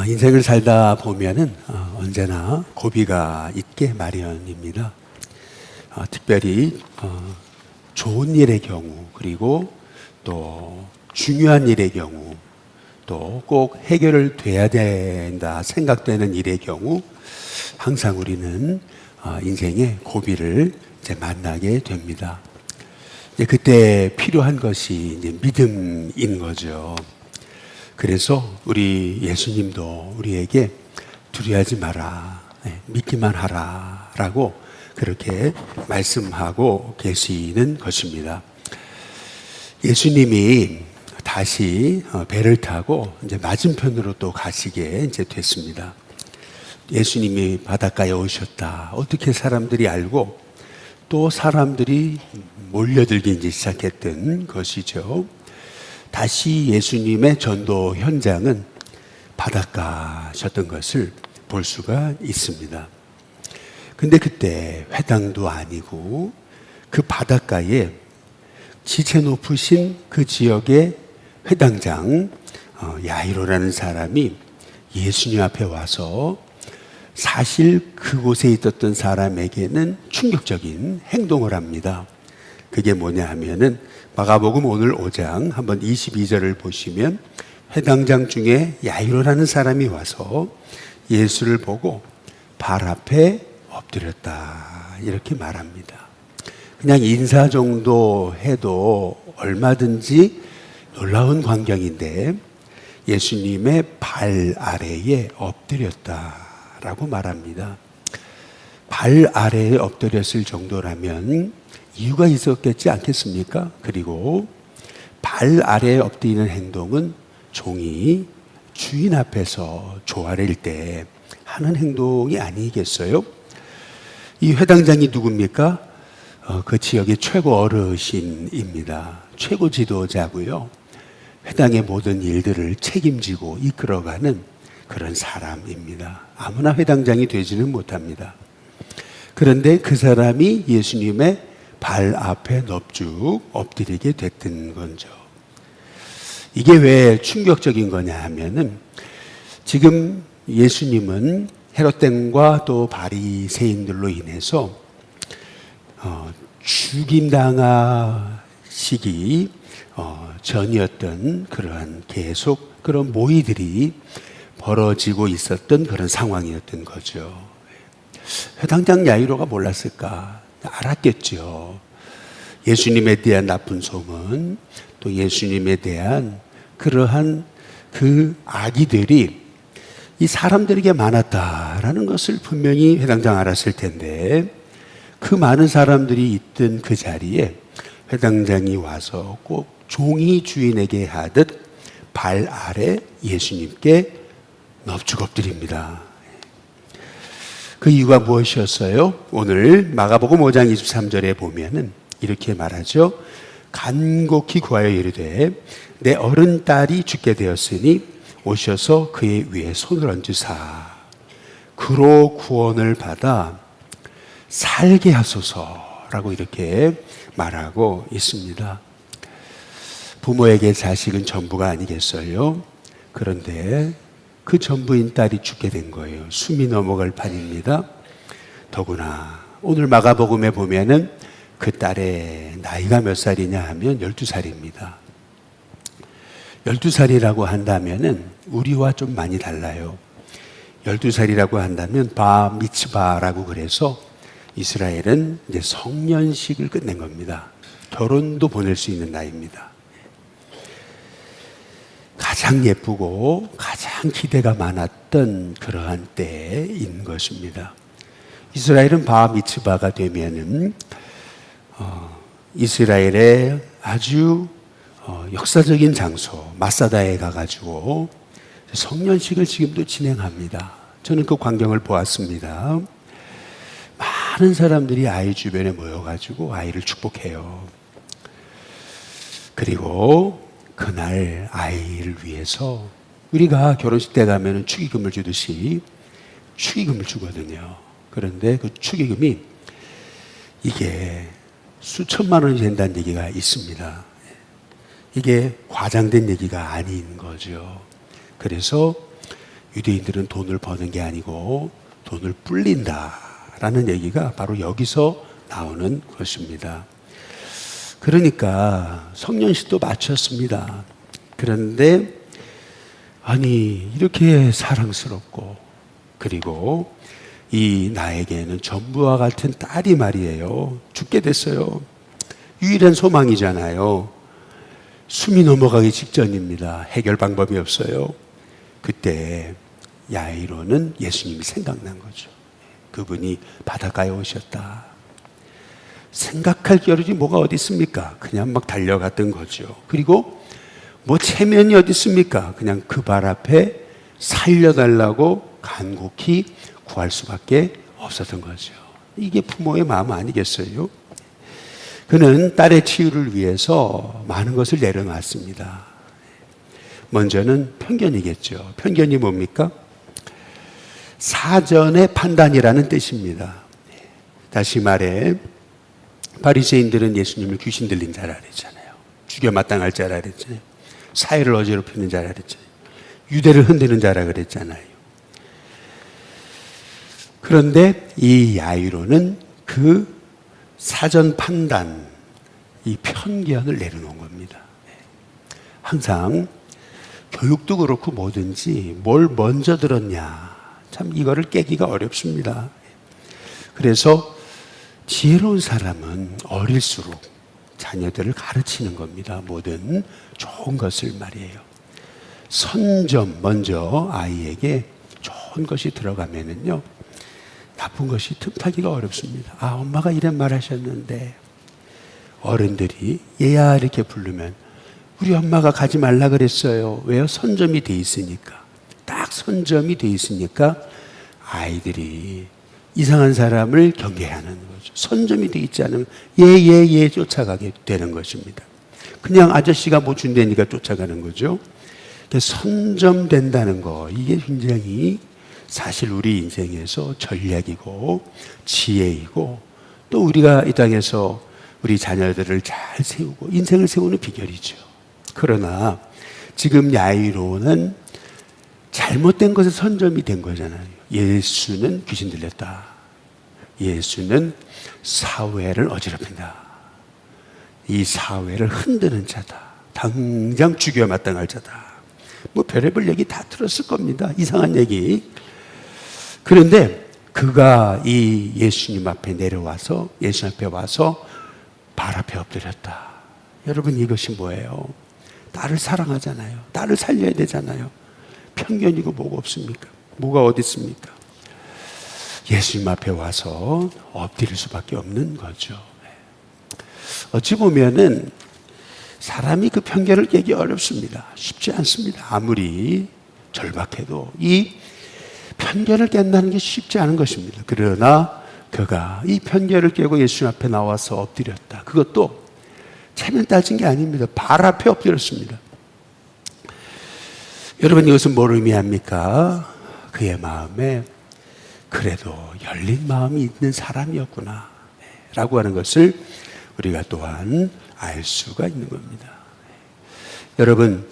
인생을 살다 보면은 언제나 고비가 있게 마련입니다. 특별히 좋은 일의 경우, 그리고 또 중요한 일의 경우, 또 꼭 해결을 돼야 된다 생각되는 일의 경우, 항상 우리는 인생의 고비를 이제 만나게 됩니다. 이제 그때 필요한 것이 이제 믿음인 거죠. 그래서 우리 예수님도 우리에게 두려워하지 마라, 믿기만 하라 라고 그렇게 말씀하고 계시는 것입니다. 예수님이 다시 배를 타고 이제 맞은편으로 또 가시게 이제 됐습니다. 예수님이 바닷가에 오셨다. 어떻게 사람들이 알고 또 사람들이 몰려들기 이제 시작했던 것이죠. 다시 예수님의 전도 현장은 바닷가셨던 것을 볼 수가 있습니다. 근데 그때 회당도 아니고 그 바닷가에 지체 높으신 그 지역의 회당장 야이로라는 사람이 예수님 앞에 와서 사실 그곳에 있었던 사람에게는 충격적인 행동을 합니다. 그게 뭐냐 하면은 마가복음 오늘 5장 한번 22절을 보시면 회당장 중에 야이로라는 사람이 와서 예수를 보고 발 앞에 엎드렸다 이렇게 말합니다. 그냥 인사 정도 해도 얼마든지 놀라운 광경인데 예수님의 발 아래에 엎드렸다라고 말합니다. 발 아래에 엎드렸을 정도라면 이유가 있었겠지 않겠습니까? 그리고 발 아래에 엎드리는 행동은 종이 주인 앞에서 조아릴 때 하는 행동이 아니겠어요? 이 회당장이 누굽니까? 그 지역의 최고 어르신입니다. 최고 지도자고요. 회당의 모든 일들을 책임지고 이끌어가는 그런 사람입니다. 아무나 회당장이 되지는 못합니다. 그런데 그 사람이 예수님의 발 앞에 넙죽 엎드리게 됐던 거죠. 이게 왜 충격적인 거냐 하면은 지금 예수님은 헤롯dem과 또 바리새인들로 인해서 죽임당하시기 전이었던 그러한 계속 그런 모의들이 벌어지고 있었던 그런 상황이었던 거죠. 회당장 야이로가 몰랐을까? 알았겠죠. 예수님에 대한 나쁜 소문, 또 예수님에 대한 그러한 그 악의들이 이 사람들에게 많았다라는 것을 분명히 회당장 알았을 텐데 그 많은 사람들이 있던 그 자리에 회당장이 와서 꼭 종이 주인에게 하듯 발 아래 예수님께 넙죽 엎드립니다. 그 이유가 무엇이었어요? 오늘 마가복음 5장 23절에 보면은 이렇게 말하죠. 간곡히 구하여 이르되 내 어른 딸이 죽게 되었으니 오셔서 그의 위에 손을 얹으사 그로 구원을 받아 살게 하소서라고 이렇게 말하고 있습니다. 부모에게 자식은 전부가 아니겠어요? 그런데 그 전부인 딸이 죽게 된 거예요. 숨이 넘어갈 판입니다. 더구나 오늘 마가복음에 보면은 그 딸의 나이가 몇 살이냐 하면 12살입니다. 12살이라고 한다면은 우리와 좀 많이 달라요. 12살이라고 한다면 바 미츠바라고 그래서 이스라엘은 이제 성년식을 끝낸 겁니다. 결혼도 보낼 수 있는 나이입니다. 가장 예쁘고 가장 기대가 많았던 그러한 때인 것입니다. 이스라엘은 바 미츠바가 되면은 이스라엘의 아주 역사적인 장소 마사다에 가가지고 성년식을 지금도 진행합니다. 저는 그 광경을 보았습니다. 많은 사람들이 아이 주변에 모여가지고 아이를 축복해요. 그리고 그날 아이를 위해서 우리가 결혼식 때 가면 축의금을 주듯이 축의금을 주거든요. 그런데 그 축의금이 이게 수천만 원이 된다는 얘기가 있습니다. 이게 과장된 얘기가 아닌 거죠. 그래서 유대인들은 돈을 버는 게 아니고 돈을 불린다라는 얘기가 바로 여기서 나오는 것입니다. 그러니까 성년식도 마쳤습니다. 그런데 아니 이렇게 사랑스럽고 그리고 이 나에게는 전부와 같은 딸이 말이에요. 죽게 됐어요. 유일한 소망이잖아요. 숨이 넘어가기 직전입니다. 해결 방법이 없어요. 그때 야이로는 예수님이 생각난 거죠. 그분이 바닷가에 오셨다. 생각할 겨를이 뭐가 어디 있습니까? 그냥 막 달려갔던 거죠. 그리고 뭐 체면이 어디 있습니까? 그냥 그 발 앞에 살려달라고 간곡히 구할 수밖에 없었던 거죠. 이게 부모의 마음 아니겠어요? 그는 딸의 치유를 위해서 많은 것을 내려놨습니다. 먼저는 편견이겠죠. 편견이 뭡니까? 사전의 판단이라는 뜻입니다. 다시 말해 바리새인들은 예수님을 귀신 들린 자라 그랬잖아요. 죽여 마땅할 자라 그랬잖아요. 사회를 어지럽히는 자라 그랬잖아요. 유대를 흔드는 자라 그랬잖아요. 그런데 이 야이로는 그 사전 판단, 이 편견을 내려놓은 겁니다. 항상 교육도 그렇고 뭐든지 뭘 먼저 들었냐, 참 이거를 깨기가 어렵습니다. 그래서 지혜로운 사람은 어릴수록 자녀들을 가르치는 겁니다. 뭐든 좋은 것을 말이에요. 선점 먼저 아이에게 좋은 것이 들어가면은요, 나쁜 것이 틈타기가 어렵습니다. 아, 엄마가 이런 말 하셨는데, 어른들이 얘야 이렇게 부르면 우리 엄마가 가지 말라 그랬어요. 왜요? 선점이 돼 있으니까. 딱 선점이 돼 있으니까 아이들이 이상한 사람을 경계하는 거죠. 선점이 돼 있지 않으면 얘 쫓아가게 되는 것입니다. 그냥 아저씨가 뭐 준다니까 쫓아가는 거죠. 선점된다는 거, 이게 굉장히 사실 우리 인생에서 전략이고 지혜이고 또 우리가 이 땅에서 우리 자녀들을 잘 세우고 인생을 세우는 비결이죠. 그러나 지금 야이로는 잘못된 것에 선점이 된 거잖아요. 예수는 귀신 들렸다. 예수는 사회를 어지럽힌다. 이 사회를 흔드는 자다. 당장 죽여 마땅할 자다. 뭐 별의별 얘기 다 들었을 겁니다. 이상한 얘기. 그런데 그가 이 예수님 앞에 내려와서 예수님 앞에 와서 발 앞에 엎드렸다. 여러분 이것이 뭐예요? 딸을 사랑하잖아요. 딸을 살려야 되잖아요. 편견이고 뭐가 없습니까? 뭐가 어디 있습니까? 예수님 앞에 와서 엎드릴 수밖에 없는 거죠. 어찌 보면은 사람이 그 편견을 깨기 어렵습니다. 쉽지 않습니다. 아무리 절박해도 이 편견을 깬다는 게 쉽지 않은 것입니다. 그러나 그가 이 편견을 깨고 예수님 앞에 나와서 엎드렸다. 그것도 체면 따진 게 아닙니다. 발 앞에 엎드렸습니다. 여러분 이것은 뭘 의미합니까? 그의 마음에 그래도 열린 마음이 있는 사람이었구나 라고 하는 것을 우리가 또한 알 수가 있는 겁니다. 여러분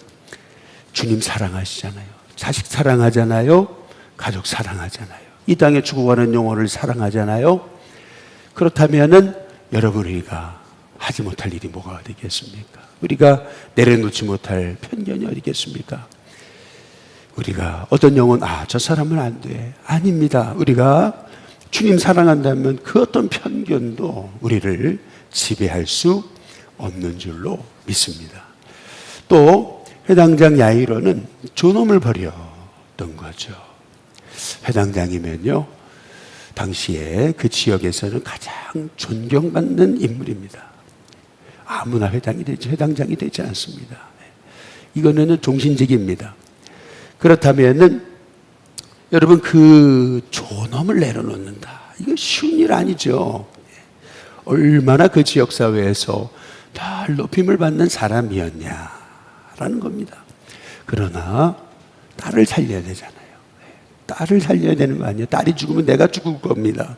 주님 사랑하시잖아요. 자식 사랑하잖아요. 가족 사랑하잖아요. 이 땅에 죽어가는 영혼을 사랑하잖아요. 그렇다면은 여러분 우리가 하지 못할 일이 뭐가 어디겠습니까? 우리가 내려놓지 못할 편견이 어디겠습니까? 우리가 어떤 영혼, 저 사람은 안 돼. 아닙니다. 우리가 주님 사랑한다면 그 어떤 편견도 우리를 지배할 수 없는 줄로 믿습니다. 또 회당장 야이로는 존엄을 버렸던 거죠. 회당장이면요, 당시에 그 지역에서는 가장 존경받는 인물입니다. 아무나 회당장이 되지 않습니다. 이거는 종신직입니다. 그렇다면은 여러분 그 존엄을 내려놓는다. 이거 쉬운 일 아니죠. 얼마나 그 지역사회에서 늘 높임을 받는 사람이었냐라는 겁니다. 그러나 딸을 살려야 되잖아요. 딸을 살려야 되는 거 아니에요. 딸이 죽으면 내가 죽을 겁니다.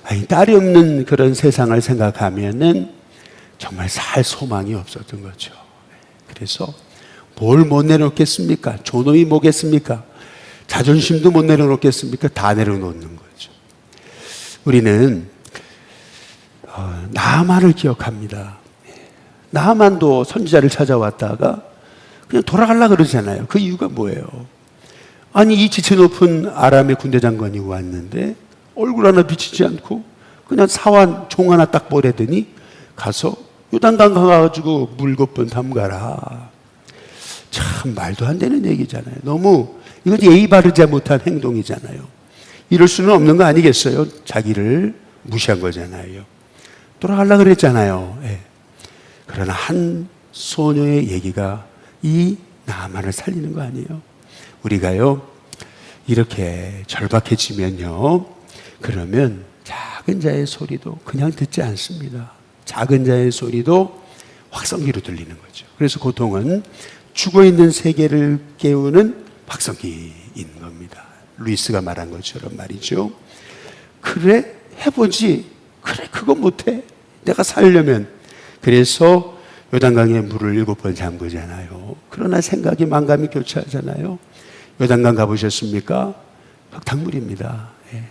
아니, 딸이 없는 그런 세상을 생각하면은 정말 살 소망이 없었던 거죠. 그래서 뭘 못 내려놓겠습니까? 존엄이 뭐겠습니까? 자존심도 못 내려놓겠습니까? 다 내려놓는 거죠. 우리는 나만을 기억합니다. 나만도 선지자를 찾아왔다가 그냥 돌아가려고 그러잖아요. 그 이유가 뭐예요? 아니, 이 지체 높은 아람의 군대 장관이 왔는데 얼굴 하나 비치지 않고 그냥 사환 종 하나 딱 보내더니 가서 요단강 가가지고 물 몇 번 담가라. 참 말도 안 되는 얘기잖아요. 너무 이건 예의 바르지 못한 행동이잖아요. 이럴 수는 없는 거 아니겠어요? 자기를 무시한 거잖아요. 돌아가려고 그랬잖아요. 예. 그러나 한 소녀의 얘기가 이 나만을 살리는 거 아니에요? 우리가요, 이렇게 절박해지면요, 그러면 작은 자의 소리도 그냥 듣지 않습니다. 작은 자의 소리도 확성기로 들리는 거죠. 그래서 고통은 죽어있는 세계를 깨우는 확성기인 겁니다. 루이스가 말한 것처럼 말이죠. 그래, 해보지. 그래, 그거 못해. 내가 살려면. 그래서 요단강에 물을 7번 잠그잖아요. 그러나 생각이 만감이 교차하잖아요. 요단강 가보셨습니까? 흙탕물입니다. 예.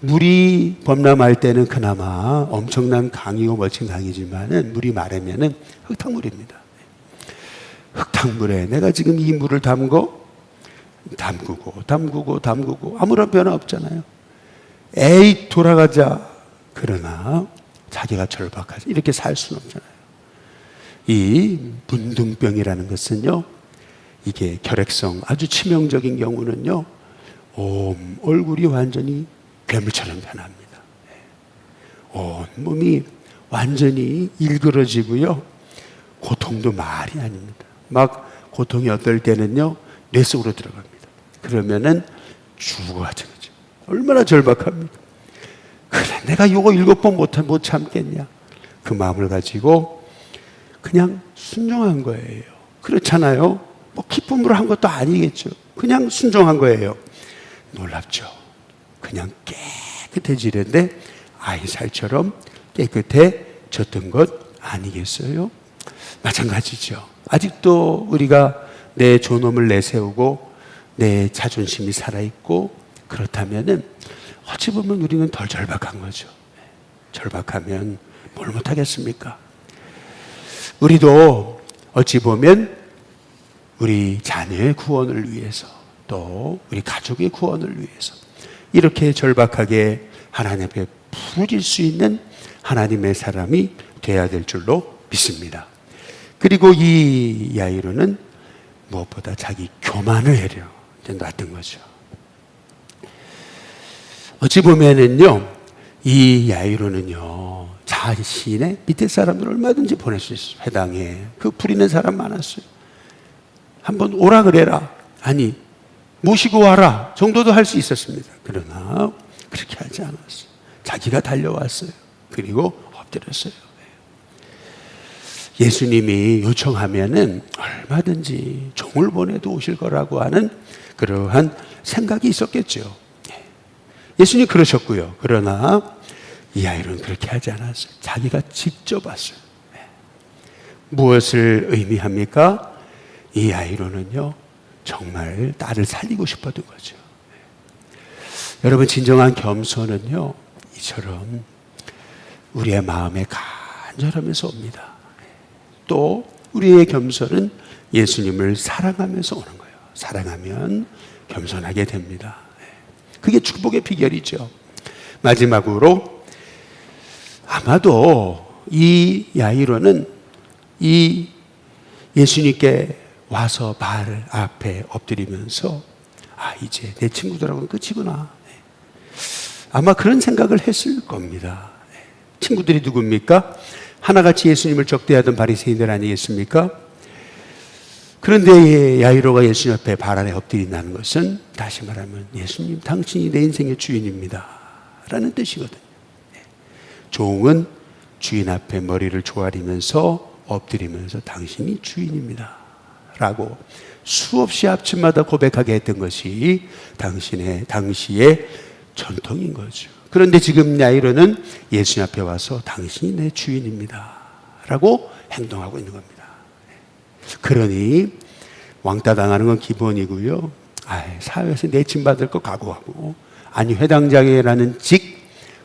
물이 범람할 때는 그나마 엄청난 강이고 멋진 강이지만은 물이 마르면은 흙탕물입니다. 흙탕물에 내가 지금 이 물을 담그고 아무런 변화 없잖아요. 에이, 돌아가자. 그러나 자기가 절박하지. 이렇게 살 수는 없잖아요. 이 문둥병이라는 것은요, 이게 결핵성 아주 치명적인 경우는요, 온 얼굴이 완전히 괴물처럼 변합니다. 온 몸이 완전히 일그러지고요, 고통도 말이 아닙니다. 막 고통이 어떨 때는요, 뇌 속으로 들어갑니다. 그러면은 죽어가죠. 얼마나 절박합니까? 그래, 내가 이거 7번 못 참겠냐? 그 마음을 가지고 그냥 순종한 거예요. 그렇잖아요. 뭐 기쁨으로 한 것도 아니겠죠. 그냥 순종한 거예요. 놀랍죠. 그냥 깨끗해지는데 아이살처럼 깨끗해졌던 것 아니겠어요? 마찬가지죠. 아직도 우리가 내 존엄을 내세우고 내 자존심이 살아있고 그렇다면은 어찌 보면 우리는 덜 절박한 거죠. 절박하면 뭘 못하겠습니까? 우리도 어찌 보면 우리 자녀의 구원을 위해서 또 우리 가족의 구원을 위해서 이렇게 절박하게 하나님 앞에 부르질 수 있는 하나님의 사람이 돼야 될 줄로 믿습니다. 그리고 이 야이로는 무엇보다 자기 교만을 해려 놨던 거죠. 어찌 보면은요, 이 야이로는요, 자신의 밑에 사람들 얼마든지 보낼 수 있어요. 회당에 그 부리는 사람 많았어요. 한번 오라 그래라, 아니 모시고 와라 정도도 할 수 있었습니다. 그러나 그렇게 하지 않았어요. 자기가 달려왔어요. 그리고 엎드렸어요. 예수님이 요청하면은 얼마든지 종을 보내도 오실 거라고 하는 그러한 생각이 있었겠죠. 예수님 그러셨고요. 그러나 이 아이는 그렇게 하지 않았어요. 자기가 직접 왔어요. 무엇을 의미합니까? 이 아이로는요, 정말 딸을 살리고 싶었던 거죠. 여러분, 진정한 겸손은요, 이처럼 우리의 마음에 간절하면서 옵니다. 또 우리의 겸손은 예수님을 사랑하면서 오는 거예요. 사랑하면 겸손하게 됩니다. 그게 축복의 비결이죠. 마지막으로 아마도 이 야이로는 이 예수님께 와서 발 앞에 엎드리면서 아, 이제 내 친구들하고는 끝이구나. 아마 그런 생각을 했을 겁니다. 친구들이 누굽니까? 하나같이 예수님을 적대하던 바리새인들 아니겠습니까? 그런데 야이로가 예수님 앞에 발 아래 엎드린다는 것은 다시 말하면 예수님, 당신이 내 인생의 주인입니다 라는 뜻이거든요. 종은 주인 앞에 머리를 조아리면서 엎드리면서 당신이 주인입니다 라고 수없이 아침마다 고백하게 했던 것이 당신의 당시의 전통인 거죠. 그런데 지금 야이로는 예수님 앞에 와서 당신이 내 주인입니다 라고 행동하고 있는 겁니다. 그러니 왕따 당하는 건 기본이고요. 사회에서 내침받을 거 각오하고, 아니 회당장이라는 직,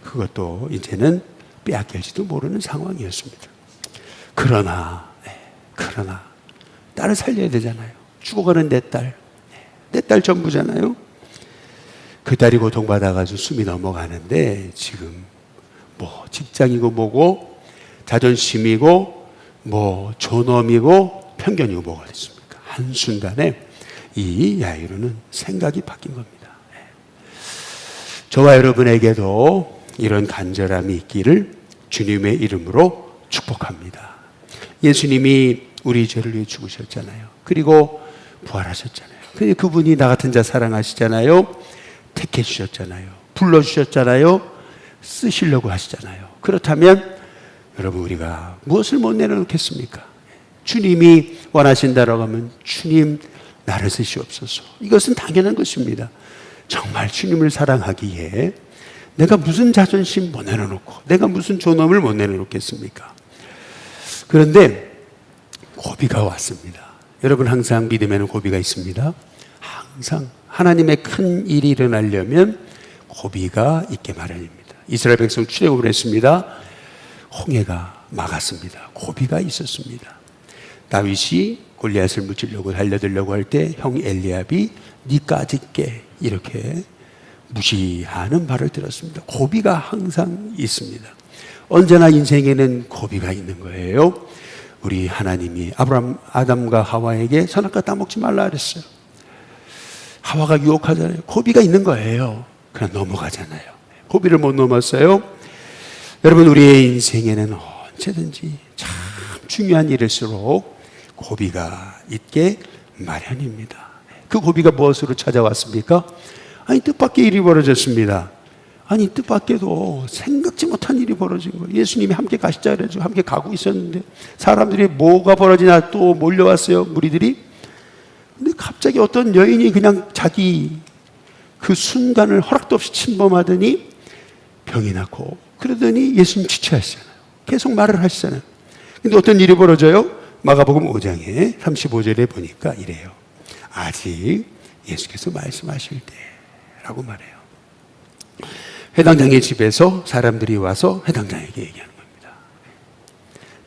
그것도 이제는 빼앗길지도 모르는 상황이었습니다. 그러나 딸을 살려야 되잖아요. 죽어가는 내 딸 전부잖아요. 그 딸이 고통받아가지고 숨이 넘어가는데, 지금 뭐 직장이고 뭐고 자존심이고 뭐 존엄이고 편견이고 뭐가 됐습니까? 한순간에 이 야이로는 생각이 바뀐 겁니다. 저와 여러분에게도 이런 간절함이 있기를 주님의 이름으로 축복합니다. 예수님이 우리 죄를 위해 죽으셨잖아요. 그리고 부활하셨잖아요. 근데 그분이 나 같은 자 사랑하시잖아요. 택해 주셨잖아요. 불러주셨잖아요. 쓰시려고 하시잖아요. 그렇다면 여러분, 우리가 무엇을 못 내려놓겠습니까? 주님이 원하신다라고 하면 주님 나를 쓰시옵소서. 이것은 당연한 것입니다. 정말 주님을 사랑하기에 내가 무슨 자존심 못 내려놓고, 내가 무슨 존엄을 못 내려놓겠습니까? 그런데 고비가 왔습니다. 여러분, 항상 믿음에는 고비가 있습니다. 항상 하나님의 큰 일이 일어나려면 고비가 있게 마련입니다. 이스라엘 백성 출애굽을 했습니다. 홍해가 막았습니다. 고비가 있었습니다. 다윗이 골리앗을 무찌려고 달려들려고 할 때 형 엘리압이 니까지 깨, 이렇게 무시하는 말을 들었습니다. 고비가 항상 있습니다. 언제나 인생에는 고비가 있는 거예요. 우리 하나님이 아담과 하와에게 선악과 따먹지 말라 그랬어요. 하와가 유혹하잖아요. 고비가 있는 거예요. 그냥 넘어가잖아요. 고비를 못 넘었어요. 여러분, 우리의 인생에는 언제든지 참 중요한 일일수록 고비가 있게 마련입니다. 그 고비가 무엇으로 찾아왔습니까? 뜻밖의 일이 벌어졌습니다. 뜻밖에도 생각지 못한 일이 벌어진 거예요. 예수님이 함께 가시자 그래가지고 함께 가고 있었는데 사람들이 뭐가 벌어지나 또 몰려왔어요, 무리들이. 근데 갑자기 어떤 여인이 그냥 자기 그 순간을 허락도 없이 침범하더니 병이 났고, 그러더니 예수님 지체하시잖아요. 계속 말을 하시잖아요. 근데 어떤 일이 벌어져요? 마가복음 5장에 35절에 보니까 이래요. 아직 예수께서 말씀하실 때라고 말해요. 회당장의 집에서 사람들이 와서 회당장에게 얘기하는 겁니다.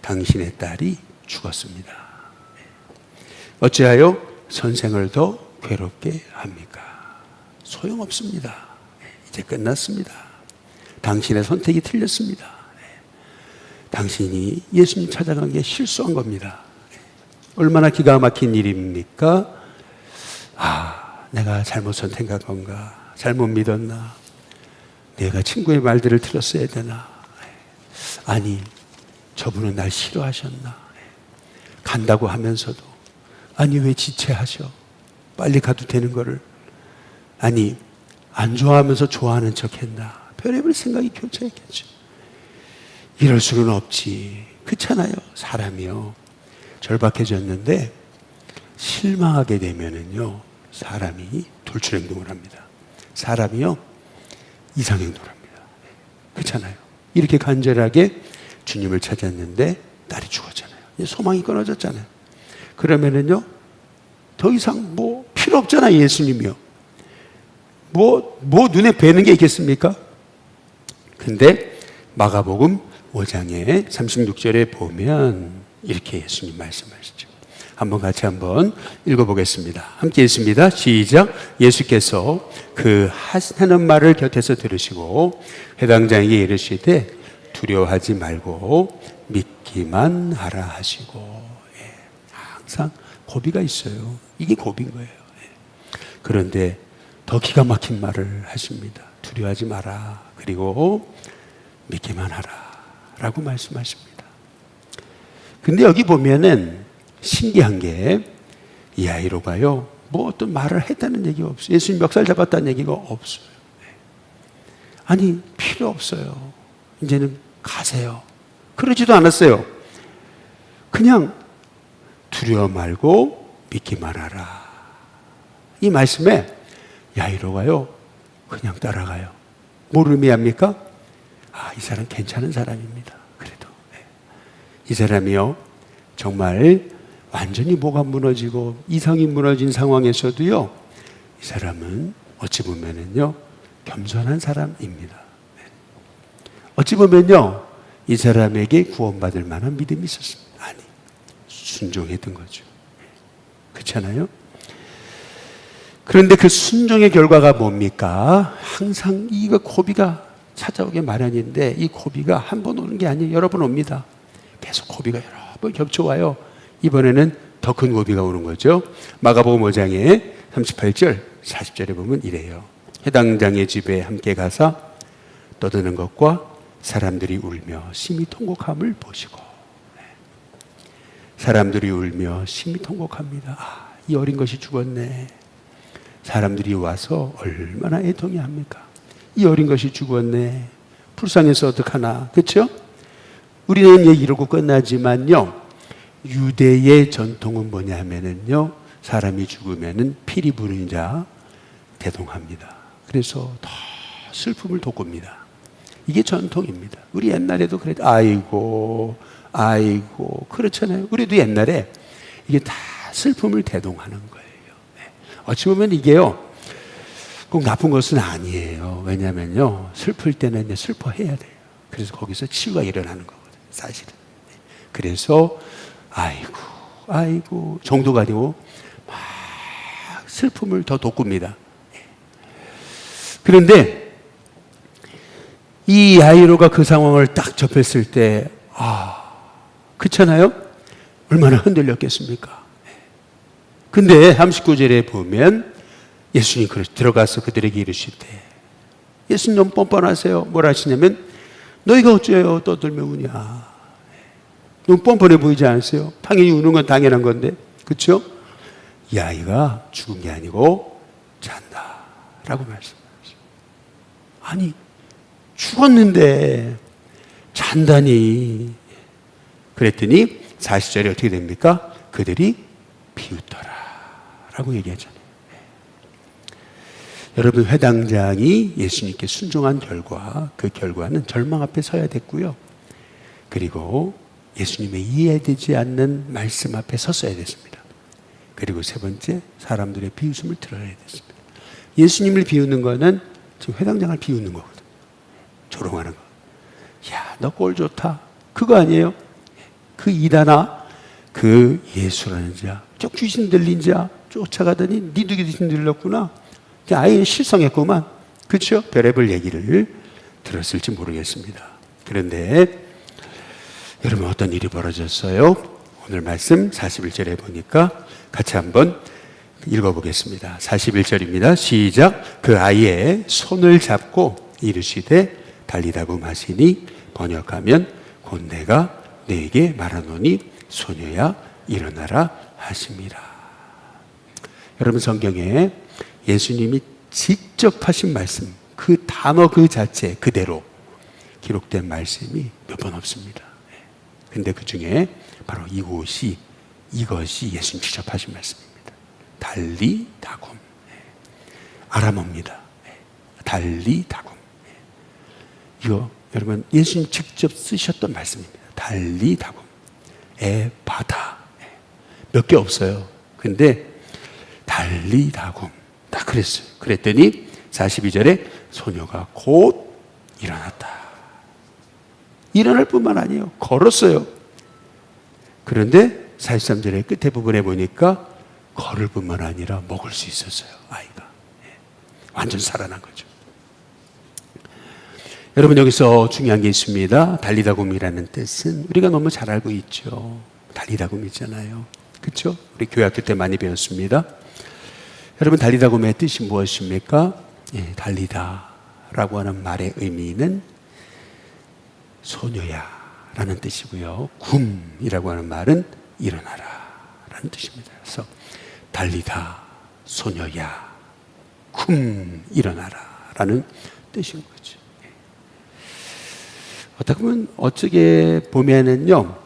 당신의 딸이 죽었습니다. 어찌하여 선생을 더 괴롭게 합니까? 소용없습니다. 이제 끝났습니다. 당신의 선택이 틀렸습니다. 당신이 예수님 찾아간 게 실수한 겁니다. 얼마나 기가 막힌 일입니까? 내가 잘못 선택한 건가? 잘못 믿었나? 내가 친구의 말들을 들었어야 되나? 아니, 저분은 날 싫어하셨나? 간다고 하면서도 아니 왜 지체하셔? 빨리 가도 되는 거를. 아니, 안 좋아하면서 좋아하는 척 했나? 별의별 생각이 교차했겠죠. 이럴 수는 없지. 그렇잖아요. 사람이요, 절박해졌는데 실망하게 되면은요, 사람이 돌출행동을 합니다. 사람이요, 이상행동을 합니다. 그렇잖아요. 이렇게 간절하게 주님을 찾았는데 딸이 죽었잖아요. 소망이 끊어졌잖아요. 그러면은요, 더 이상 뭐 필요 없잖아요. 예수님이요. 뭐 눈에 뵈는 게 있겠습니까? 근데 마가복음 5장에 36절에 보면 이렇게 예수님 말씀하시죠. 한번 같이 한번 읽어보겠습니다. 함께 읽습니다. 시작. 예수께서 그 하는 말을 곁에서 들으시고 회당장에게 이르시되 두려워하지 말고 믿기만 하라 하시고. 항상 고비가 있어요. 이게 고비인 거예요. 그런데 더 기가 막힌 말을 하십니다. 두려워하지 마라. 그리고 믿기만 하라 라고 말씀하십니다. 근데 여기 보면은 신기한 게 이 야이로가요, 뭐 어떤 말을 했다는 얘기가 없어요. 예수님 멱살 잡았다는 얘기가 없어요. 아니, 필요 없어요. 이제는 가세요. 그러지도 않았어요. 그냥 두려워 말고 믿기만 하라. 이 말씀에 야이로가요, 그냥 따라가요. 뭘 의미합니까? 이 사람 괜찮은 사람입니다. 그래도 이 사람이요, 정말 완전히 뭐가 무너지고 이성이 무너진 상황에서도요, 이 사람은 어찌 보면은요, 겸손한 사람입니다. 어찌 보면요, 이 사람에게 구원받을 만한 믿음이 있었습니다. 아니, 순종했던 거죠. 그렇잖아요? 그런데 그 순종의 결과가 뭡니까? 항상 이거 고비가 찾아오게 마련인데, 이 고비가 한 번 오는 게 아니에요. 여러 번 옵니다. 계속 고비가 여러 번 겹쳐와요. 이번에는 더 큰 고비가 오는 거죠. 마가복음 5장에 38절, 40절에 보면 이래요. 해당 장의 집에 함께 가사 떠드는 것과 사람들이 울며 심히 통곡함을 보시고, 사람들이 울며 심히 통곡합니다. 아, 이 어린 것이 죽었네. 사람들이 와서 얼마나 애통해 합니까? 이 어린 것이 죽었네. 불쌍해서 어떡하나. 그렇죠? 우리는 이러고 끝나지만요, 유대의 전통은 뭐냐 하면은요, 사람이 죽으면은 피리 부는 자 대동합니다. 그래서 더 슬픔을 돋굽니다. 이게 전통입니다. 우리 옛날에도 그랬죠. 아이고 그렇잖아요. 우리도 옛날에 이게 다 슬픔을 대동하는 거예요. 어찌 보면 이게요, 꼭 나쁜 것은 아니에요. 왜냐면요, 슬플 때는 슬퍼해야 돼요. 그래서 거기서 치유가 일어나는 거거든요, 사실은. 그래서 아이고 정도가 아니고 막 슬픔을 더 돋굽니다. 그런데 이 야이로가 그 상황을 딱 접했을 때, 그렇잖아요? 얼마나 흔들렸겠습니까? 근데 39절에 보면 예수님 들어가서 그들에게 이르시되, 예수님 너무 뻔뻔하세요. 뭐라 하시냐면, 너희가 어째요 떠들며 우냐. 너무 뻔뻔해 보이지 않으세요? 당연히 우는 건 당연한 건데, 그렇죠? 이 아이가 죽은 게 아니고 잔다 라고 말씀하셨어요. 아니, 죽었는데 잔다니. 그랬더니 40절에 어떻게 됩니까? 그들이 비웃더라 라고 얘기하잖아요. 여러분, 회당장이 예수님께 순종한 결과, 그 결과는 절망 앞에 서야 됐고요, 그리고 예수님의 이해되지 않는 말씀 앞에 섰어야 됐습니다. 그리고 세 번째, 사람들의 비웃음을 들어야 됐습니다. 예수님을 비웃는 거는 지금 회당장을 비웃는 거거든요. 조롱하는 거. 야, 너 꼴 좋다. 그거 아니에요? 그 이다나, 그 예수라는 자, 저 귀신 들린 자 쫓아가더니 니도 귀신 들렸구나. 아예 실성했구만. 그렇죠? 별의별 얘기를 들었을지 모르겠습니다. 그런데 여러분, 어떤 일이 벌어졌어요? 오늘 말씀 41절에 보니까 같이 한번 읽어보겠습니다. 41절입니다. 시작. 그 아이의 손을 잡고 이르시되 달리다고 하시니, 번역하면 곧 내가 네게 말하노니 소녀야 일어나라 하심이라. 여러분, 성경에 예수님이 직접 하신 말씀, 그 단어 그 자체 그대로 기록된 말씀이 몇 번 없습니다. 근데 그 중에 바로 이것이 예수님 직접 하신 말씀입니다. 달리다굼. 아람어입니다. 달리다굼. 이거 여러분, 예수님 직접 쓰셨던 말씀입니다. 달리다굼. 에바다. 몇 개 없어요. 근데 달리다굼. 딱 그랬어요. 그랬더니 42절에 소녀가 곧 일어났다. 일어날 뿐만 아니에요. 걸었어요. 그런데 43절의 끝에 부분에 보니까 걸을 뿐만 아니라 먹을 수 있었어요, 아이가. 완전 살아난 거죠. 여러분, 여기서 중요한 게 있습니다. 달리다굼이라는 뜻은 우리가 너무 잘 알고 있죠. 달리다굼 있잖아요. 그렇죠? 우리 교회학교 때 많이 배웠습니다. 여러분, 달리다굼의 뜻이 무엇입니까? 달리다라고 하는 말의 의미는 소녀야 라는 뜻이고요, 굼이라고 하는 말은 일어나라 라는 뜻입니다. 그래서 달리다, 소녀야, 굼, 일어나라 라는 뜻인 거죠. 어떻게 보면은요,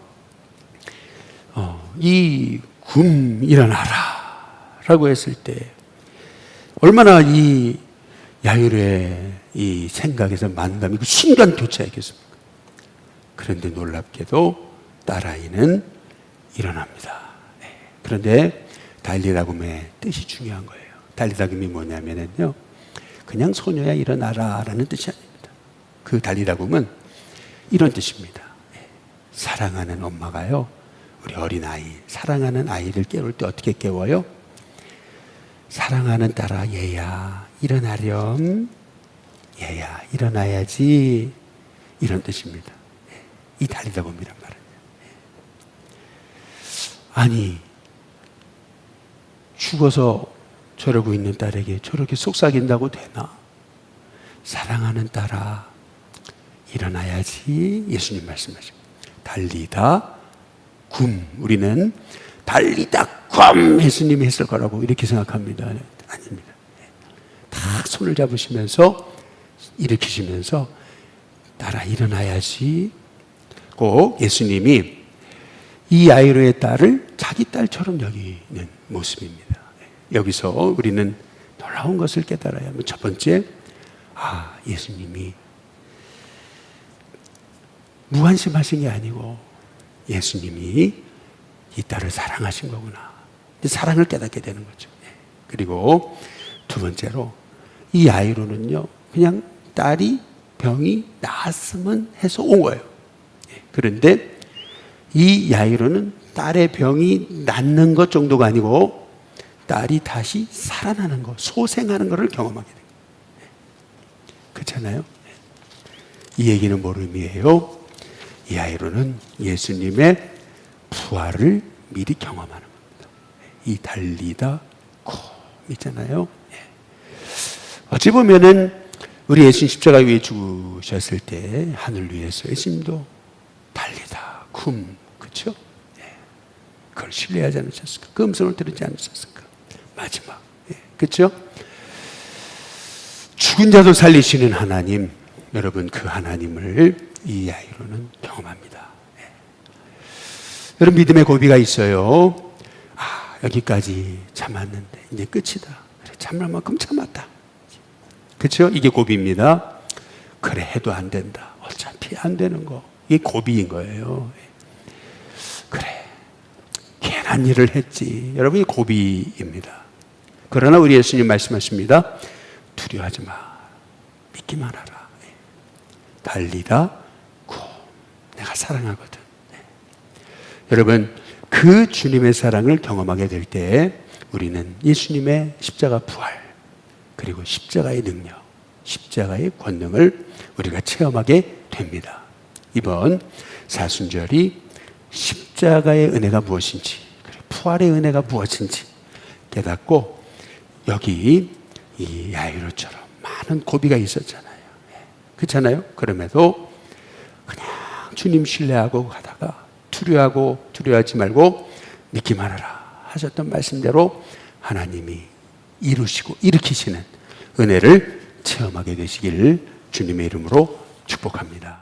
이 굼, 일어나라 라고 했을 때 얼마나 이 야유의 이 생각에서 만감이 그 순간 교차했겠습니까? 그런데 놀랍게도 딸아이는 일어납니다. 그런데 달리다굼의 뜻이 중요한 거예요. 달리다굼이 뭐냐면요, 그냥 소녀야 일어나라 라는 뜻이 아닙니다. 그 달리다굼은 이런 뜻입니다. 사랑하는 엄마가요, 우리 어린아이, 사랑하는 아이를 깨울 때 어떻게 깨워요? 사랑하는 딸아, 얘야 일어나렴, 얘야 일어나야지, 이런 뜻입니다. 이 달리다굼이란 말이에요. 아니, 죽어서 저러고 있는 딸에게 저렇게 속삭인다고 되나? 사랑하는 딸아 일어나야지, 예수님 말씀하십니다. 달리다 굼, 우리는 달리다 굼 예수님이 했을 거라고 이렇게 생각합니다. 아닙니다. 딱 손을 잡으시면서 일으키시면서 딸아 일어나야지. 꼭 예수님이 이 야이로의 딸을 자기 딸처럼 여기는 모습입니다. 여기서 우리는 놀라운 것을 깨달아야 합니다. 첫 번째, 예수님이 무관심하신 게 아니고 예수님이 이 딸을 사랑하신 거구나. 사랑을 깨닫게 되는 거죠. 그리고 두 번째로, 이 야이로는요, 그냥 딸이 병이 나았으면 해서 온 거예요. 그런데 이 야이로는 딸의 병이 낫는 것 정도가 아니고 딸이 다시 살아나는 것, 소생하는 것을 경험하게 됩니다. 그렇잖아요? 이 얘기는 뭘 의미해요? 이 야이로는 예수님의 부활을 미리 경험하는 겁니다. 이 달리다 굼 있잖아요. 어찌 보면은 우리 예수님 십자가 위에 죽으셨을 때 하늘 위에서 예수님도 달리다 굼, 그렇죠? 그걸 신뢰하지 않으셨을까? 그 음성을 들으지 않으셨을까? 마지막, 그렇죠? 죽은 자도 살리시는 하나님, 여러분 그 하나님을 이 야이로는 경험합니다. 여러분 믿음의 고비가 있어요. 여기까지 참았는데 이제 끝이다. 그래, 참을 만큼 참았다. 그렇죠? 이게 고비입니다. 그래 해도 안 된다. 어차피 안 되는 거. 이게 고비인 거예요. 그래, 괜한 일을 했지. 여러분 이 고비입니다. 그러나 우리 예수님 말씀하십니다. 두려워하지 마. 믿기만 하라. 달리다 굼. 내가 사랑하거든. 여러분 그 주님의 사랑을 경험하게 될 때 우리는 예수님의 십자가 부활, 그리고 십자가의 능력, 십자가의 권능을 우리가 체험하게 됩니다. 이번 사순절이 십자가의 은혜가 무엇인지, 부활의 은혜가 무엇인지 깨닫고, 여기 이 야이로처럼 많은 고비가 있었잖아요. 그렇잖아요? 그럼에도 그냥 주님 신뢰하고 가다가 두려워하지 말고 믿기만 하라 하셨던 말씀대로 하나님이 이루시고 일으키시는 은혜를 체험하게 되시길 주님의 이름으로 축복합니다.